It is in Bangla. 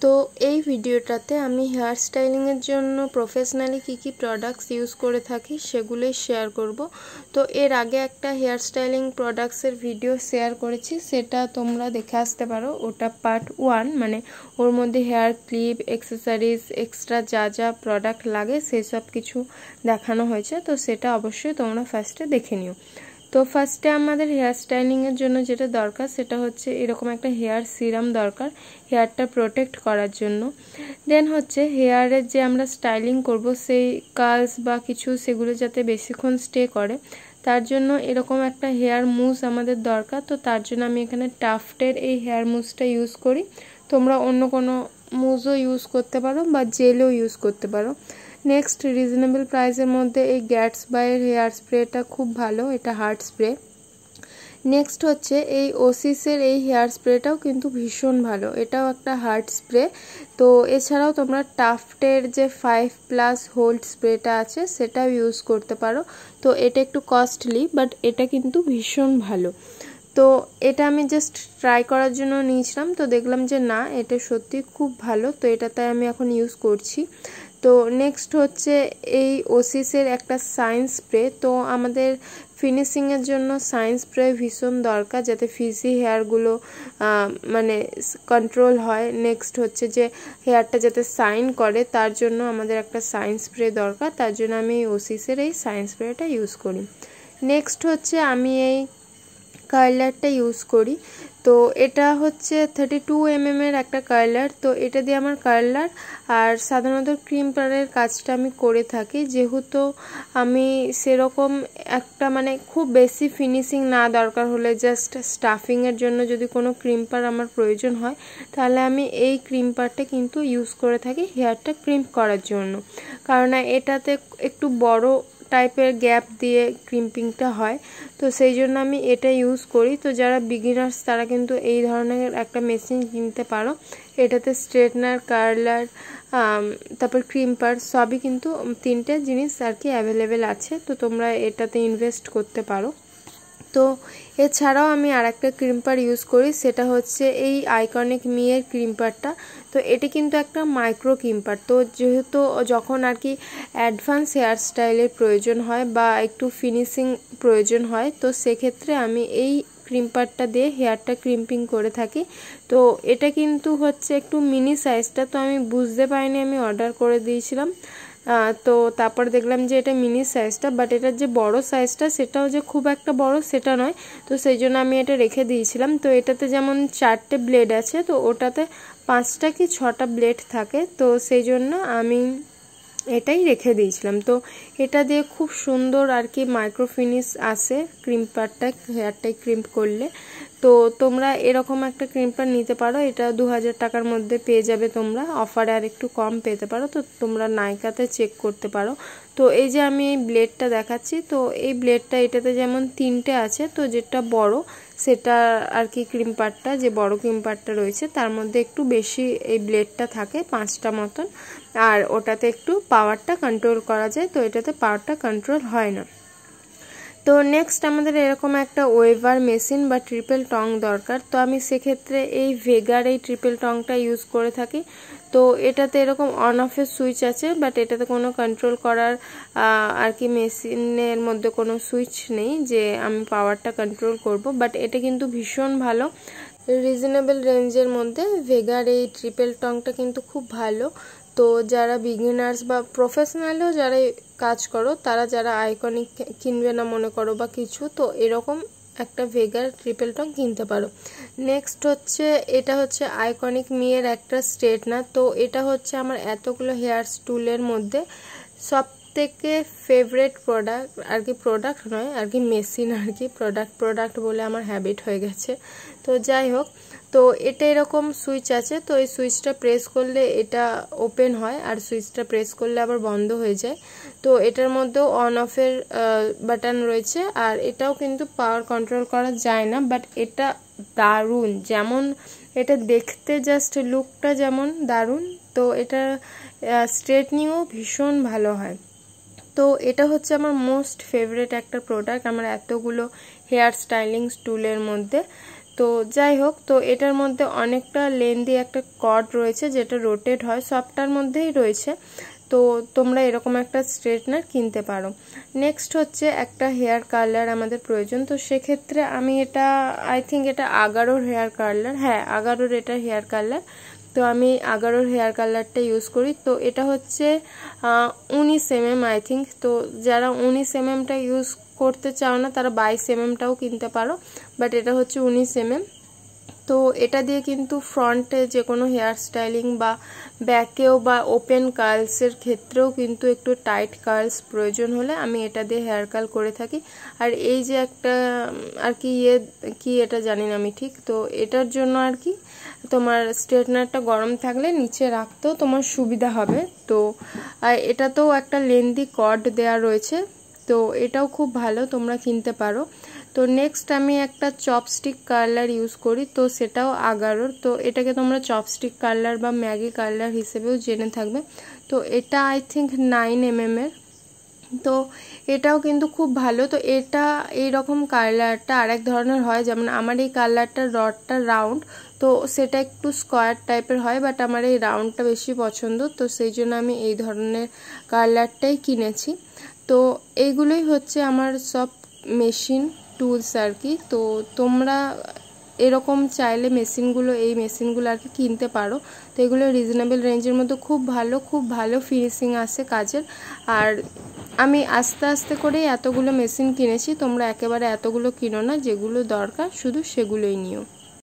তো এই ভিডিওটাতে আমি হেয়ার স্টাইলিংয়ের জন্য প্রফেশনালি কি প্রোডাক্টস ইউজ করে থাকি সেগুলোই শেয়ার করব। তো এর আগে একটা হেয়ার স্টাইলিং প্রোডাক্টসের ভিডিও শেয়ার করেছি, সেটা তোমরা দেখে আসতে পারো। ওটা পার্ট 1, মানে ওর মধ্যে হেয়ার ক্লিপ, অ্যাক্সেসরিজ, এক্সট্রা যা যা প্রোডাক্ট লাগে সেই সব কিছু দেখানো হয়েছে। তো সেটা অবশ্যই তোমরা ফার্স্টে দেখে নিও। তো ফার্স্টে আমাদের হেয়ার স্টাইলিংয়ের জন্য যেটা দরকার সেটা হচ্ছে এরকম একটা হেয়ার সিরাম দরকার হেয়ারটা প্রোটেক্ট করার জন্য। দেন হচ্ছে হেয়ারের যে আমরা স্টাইলিং করব সেই কার্লস বা কিছু সেগুলো যাতে বেশিক্ষণ স্টে করে, তার জন্য এরকম একটা হেয়ার মুস আমাদের দরকার। তো তার জন্য আমি এখানে টাফটের এই হেয়ার মুসটা ইউজ করি। তোমরা অন্য কোনো মুসও ইউজ করতে পারো বা জেলও ইউজ করতে পারো। নেক্সট, রিজনেবল প্রাইসের মধ্যে এই গ্যাটসবাইয়ের হেয়ার স্প্রেটা খুব ভালো, এটা হার্ড স্প্রে। নেক্সট হচ্ছে এই ওসিসের এই হেয়ার স্প্রেটাও কিন্তু ভীষণ ভালো, এটাও একটা হার্ড স্প্রে। তো এছাড়াও তোমরা টাফটের যে 5+ হোল্ড স্প্রেটা আছে সেটাও ইউজ করতে পারো। তো এটা একটু কস্টলি, বাট এটা কিন্তু ভীষণ ভালো। তো এটা আমি জাস্ট ট্রাই করার জন্য নিয়েছিলাম, তো দেখলাম যে না, এটা সত্যি খুব ভালো। তো এটা তাই আমি এখন ইউজ করছি। তো নেক্সট হচ্ছে এই ওসিসের একটা সাইন স্প্রে। তো আমাদের ফিনিশিংয়ের জন্য সাইন স্প্রে ভীষণ দরকার, যাতে ফিজি হেয়ারগুলো মানে কন্ট্রোল হয়। নেক্সট হচ্ছে যে হেয়ারটা যাতে সাইন করে, তার জন্য আমাদের একটা সাইন স্প্রে দরকার। তার জন্য আমি ওসিসের এই সাইন স্প্রেটা ইউজ করি। নেক্সট হচ্ছে আমি এই কার্লারটা ইউজ করি। তো এটা হচ্ছে 32 mm এর একটা কার্লার। তো এটা দিয়ে আমার কার্লার আর সাধারণত ক্রিম্পারের কাজটা আমি করে থাকি, যেহেতু আমি সেরকম একটা মানে খুব বেশি ফিনিশিং না দরকার হলে জাস্ট স্টাফিংয়ের জন্য যদি কোনো ক্রিম্পার আমার প্রয়োজন হয়, তাহলে আমি এই ক্রিম্পারটা কিন্তু ইউজ করে থাকি হেয়ারটা ক্রিম্প করার জন্য। কারণ এটাতে একটু বড় টাইপের গ্যাপ দিয়ে ক্রিম্পিংটা হয়, তো সেই জন্য আমি এটা ইউজ করি। তো যারা বিগিনার্স তারা কিন্তু এই ধরনের একটা মেশিন কিনতে পারো। এটাতে স্ট্রেটনার, কার্লার, তারপর ক্রিম্পার সবই কিন্তু 3টে জিনিস আর কি অ্যাভেলেবেল আছে। তো তোমরা এটাতে ইনভেস্ট করতে পারো। তো এছাড়াও আমি আর একটা ক্রিম্পার ইউজ করি, সেটা হচ্ছে এই আইকনিক মিয়ের ক্রিম্পারটা। তো এটি কিন্তু একটা মাইক্রো ক্রিম্পার। তো যেহেতু যখন আর কি অ্যাডভান্স হেয়ার স্টাইলের প্রয়োজন হয় বা একটু ফিনিশিং প্রয়োজন হয়, তো সেক্ষেত্রে আমি এই ক্রিম্পারটা দিয়ে হেয়ারটা ক্রিম্পিং করে থাকি। তো এটা কিন্তু হচ্ছে একটু মিনি সাইজটা, তো আমি বুঝতে পারিনি, আমি অর্ডার করে দিয়েছিলাম। তো তারপর দেখলাম যে এটা মিনি সাইজটা, বাট এটার যে বড় সাইজটা সেটাও যে খুব একটা বড় সেটা নয়। তো সেই জন্য আমি এটা রেখে দিয়েছিলাম। তো এটাতে যেমন 4টে ব্লেড আছে, তো ওটাতে 5টা কি 6টা ব্লেড থাকে। তো সেই জন্য আমি এটাই রেখে দিয়েছিলাম। তো এটা দিয়ে খুব সুন্দর আর কি মাইক্রো ফিনিশ আসে ক্রিম্পারটা হেয়ারটাই ক্রিম্প করলে। তো তোমরা এরকম একটা ক্রিম্পার নিতে পারো, এটা 2000 টাকার মধ্যে পেয়ে যাবে তোমরা, অফারে আর একটু কম পেতে পারো। তো তোমরা নাইকাতে চেক করতে পারো। তো এই যে আমি এই ব্লেডটা দেখাচ্ছি, তো এই ব্লেডটা এটাতে যেমন 3টে আছে, তো যেটা বড় সেটা আর কি ক্রিম্পারটা যে বড় ক্রিম্পারটা রয়েছে তার মধ্যে একটু বেশি এই ব্লেডটা থাকে, 5টা মতন, আর ওটাতে একটু পাওয়ারটা কন্ট্রোল করা যায়। তো এটাতে পাওয়ারটা কন্ট্রোল হয় না। তো নেক্সট আমাদের এরকম একটা ওয়েভার মেশিন বা ট্রিপল টং দরকার। তো আমি সেক্ষেত্রে এই ভেগার এই ট্রিপল টংটা ইউজ করে থাকি। তো এটাতে এরকম অন অফের সুইচ আছে, বাট এটাতে কোনো কন্ট্রোল করার আর কি মেশিনের মধ্যে কোনো সুইচ নেই যে আমি পাওয়ারটা কন্ট্রোল করব। বাট এটা কিন্তু ভীষণ ভালো, রিজনেবল রেঞ্জের মধ্যে ভেগার এই ট্রিপল টংটা কিন্তু খুব ভালো। তো যারা বিগিনার্স বা প্রফেশনালও যারা কাজ করো, তারা যারা আইকনিক কিনবে না মনে করো বা কিছু, তো এরকম একটা ভেগার ট্রিপল টং কিনতে পারো। নেক্সট হচ্ছে এটা হচ্ছে আইকনিক মিয়ের একটা স্ট্রেটনার। তো এটা হচ্ছে আমার এতগুলো হেয়ার স্টুলের মধ্যে সব থেকে ফেভারেট প্রোডাক্ট আর কি, প্রোডাক্ট নয় আর কি মেশিন আর কি, প্রোডাক্ট বলে আমার হ্যাবিট হয়ে গেছে। তো যাই হোক, তো এটা এরকম সুইচ আছে। তো এই সুইচটা প্রেস করলে এটা ওপেন হয়, আর সুইচটা প্রেস করলে আবার বন্ধ হয়ে যায়। তো এটার মধ্যেও অন অফের বাটন রয়েছে, আর এটাও কিন্তু পাওয়ার কন্ট্রোল করা যায় না। বাট এটা দারুণ, যেমন এটা দেখতে জাস্ট লুকটা যেমন দারুণ, তো এটা স্ট্রেটনিংও ভীষণ ভালো হয়। তো এটা হচ্ছে আমার মোস্ট ফেভারিট একটা প্রোডাক্ট আমার এতগুলো হেয়ার স্টাইলিং টুলের মধ্যে। তো যাই হোক, তো এটার মধ্যে অনেকটা লেন্দি একটা কর্ড রয়েছে যেটা রোটেট হয়, সবটার মধ্যেই রয়েছে। তো তোমরা এরকম একটা স্ট্রেটনার কিনতে পারো। নেক্সট হচ্ছে একটা হেয়ার কার্লার আমাদের প্রয়োজন। তো সেক্ষেত্রে আমি এটা আই থিঙ্ক এটা আগারোর হেয়ার কার্লার, হ্যাঁ আগারোর এটা হেয়ার কার্লার। তো আমি আগারোর হেয়ার কার্লারটা ইউজ করি। তো এটা হচ্ছে 19 mm আই থিঙ্ক। তো যারা 19 mmটা ইউজ করতে চাও না তারা 22 mmটাও কিনতে পারো, বাট এটা হচ্ছে 19 mm। তো এটা দিয়ে কিন্তু ফ্রন্টে যে কোনো হেয়ার স্টাইলিং বা ব্যাকেও বা ওপেন কার্লসের ক্ষেত্রেও কিন্তু একটু টাইট কার্লস প্রয়োজন হলে আমি এটা দিয়ে হেয়ার কার্ল করে থাকি। আর এই যে একটা আর কি এটা জানি না আমি ঠিক। তো এটার জন্য আর কি তোমার স্ট্রেটনারটা গরম থাকলে নিচে রাখতেও তোমার সুবিধা হবে। তো আর এটাতেও একটা লেন্দি কর্ড দেওয়া রয়েছে, তো এটাও খুব ভালো, তোমরা কিনতে পারো। তো নেক্সট আমি একটা চপস্টিক কার্লার ইউজ করি, তো সেটাও আগারোর। তো এটাকে তোমরা চপস্টিক কার্লার বা ম্যাগি কার্লার হিসেবেও জেনে থাকবে। তো এটা আই থিঙ্ক 9 mm এর। তো এটাও কিন্তু খুব ভালো। তো এটা এইরকম কার্লারটা আরেক ধরনের হয়, যেমন আমার এই কার্লারটার রডটা রাউন্ড, তো সেটা একটু স্কোয়ার টাইপের হয়, বাট আমার এই রাউন্ডটা বেশি পছন্দ, তো সেই জন্য আমি এই ধরনের কার্লারটাই কিনেছি। তো এইগুলোই হচ্ছে আমার সব মেশিন টুলস আর কি। তো তোমরা এরকম চাইলে এই মেশিনগুলো আর কি কিনতে পারো। তো এগুলো রিজনেবল রেঞ্জের মধ্যে খুব ভালো ফিনিশিং আসে কাজের। আর আমি আস্তে আস্তে করে এতগুলো মেশিন কিনেছি, তোমরা একেবারে এতগুলো কিনো না, যেগুলো দরকার শুধু সেগুলোই নিও।